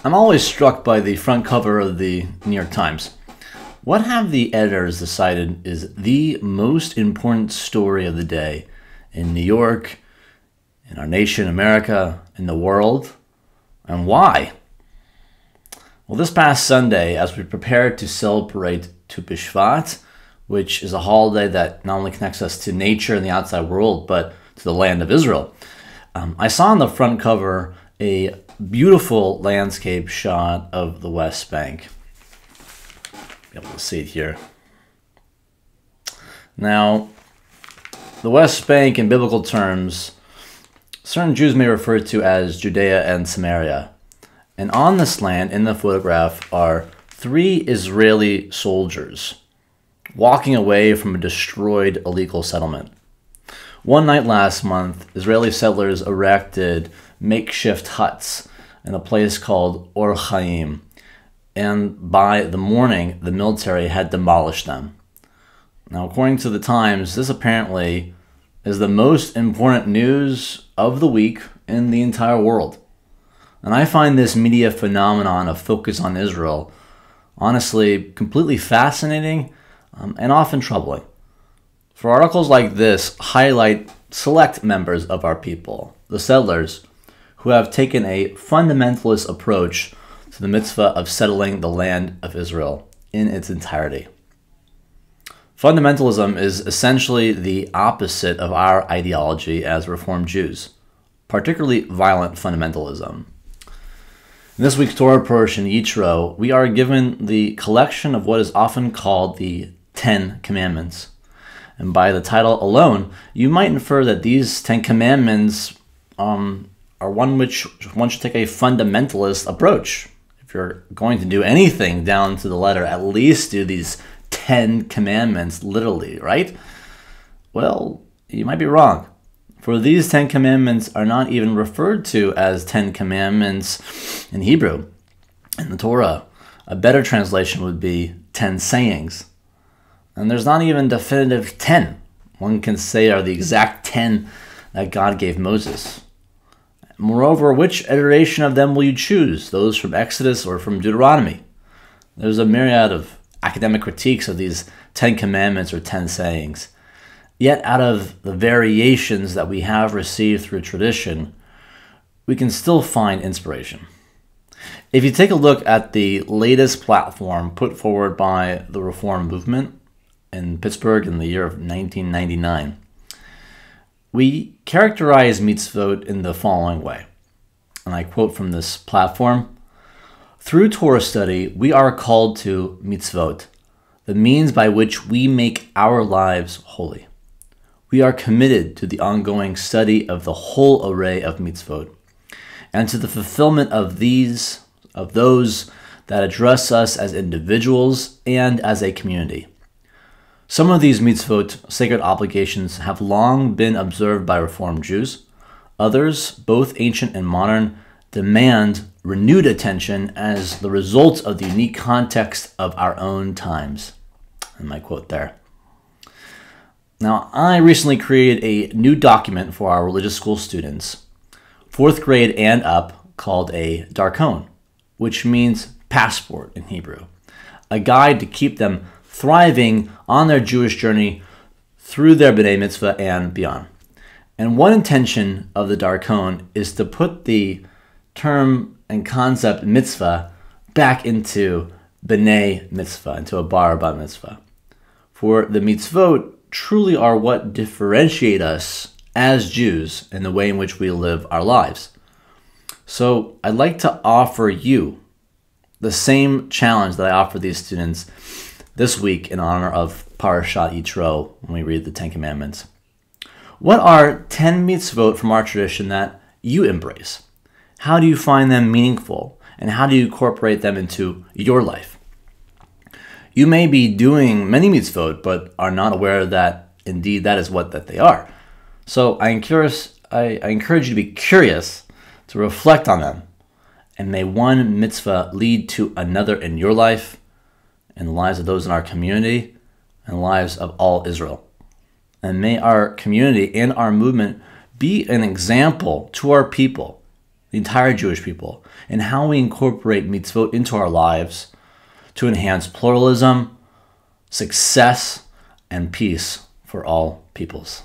I'm always struck by the front cover of the New York Times. What have the editors decided is the most important story of the day in New York, in our nation, America, in the world, and why? Well, this past Sunday, as we prepared to celebrate Tu B'Shvat, which is a holiday that not only connects us to nature and the outside world, but to the land of Israel, I saw on the front cover a beautiful landscape shot of the West Bank. Be able to see it here. Now, the West Bank in biblical terms, certain Jews may refer to as Judea and Samaria. And on this land, in the photograph, are 3 Israeli soldiers walking away from a destroyed illegal settlement. One night last month, Israeli settlers erected makeshift huts in a place called Or Chaim, and by the morning, the military had demolished them. Now, according to the Times, this apparently is the most important news of the week in the entire world. And I find this media phenomenon of focus on Israel honestly completely fascinating and often troubling. For articles like this highlight select members of our people, the settlers, who have taken a fundamentalist approach to the mitzvah of settling the land of Israel in its entirety. Fundamentalism is essentially the opposite of our ideology as Reformed Jews, particularly violent fundamentalism. In this week's Torah portion, Yitro, we are given the collection of what is often called the 10 Commandments. And by the title alone, you might infer that these 10 Commandments are one which one should take a fundamentalist approach. If you're going to do anything down to the letter, at least do these 10 commandments literally, right? Well, you might be wrong. For these 10 commandments are not even referred to as 10 commandments in Hebrew. In the Torah, a better translation would be 10 sayings. And there's not even definitive 10. One can say are the exact 10 that God gave Moses. Moreover, which iteration of them will you choose? Those from Exodus or from Deuteronomy? There's a myriad of academic critiques of these 10 commandments or 10 sayings. Yet out of the variations that we have received through tradition, we can still find inspiration. If you take a look at the latest platform put forward by the Reform movement in Pittsburgh in the year of 1999, we characterize mitzvot in the following way, and I quote from this platform: "Through Torah study, we are called to mitzvot, the means by which we make our lives holy. We are committed to the ongoing study of the whole array of mitzvot, and to the fulfillment of those that address us as individuals and as a community. Some of these mitzvot, sacred obligations, have long been observed by Reformed Jews. Others, both ancient and modern, demand renewed attention as the result of the unique context of our own times." And my quote there. Now, I recently created a new document for our religious school students, 4th grade and up, called a darkon, which means passport in Hebrew, a guide to keep them thriving on their Jewish journey through their B'nai Mitzvah and beyond. And one intention of the darkon is to put the term and concept mitzvah back into B'nai Mitzvah, into a bar bat mitzvah. For the mitzvot truly are what differentiate us as Jews in the way in which we live our lives. So I'd like to offer you the same challenge that I offer these students this week in honor of Parashat Yitro when we read the 10 Commandments. What are 10 mitzvot from our tradition that you embrace? How do you find them meaningful? And how do you incorporate them into your life? You may be doing many mitzvot, but are not aware that indeed that is what that they are. So I encourage you to be curious, to reflect on them, and may one mitzvah lead to another in your life, in the lives of those in our community, and the lives of all Israel. And may our community and our movement be an example to our people the entire Jewish people, and how we incorporate mitzvot into our lives to enhance pluralism, success, and peace for all peoples.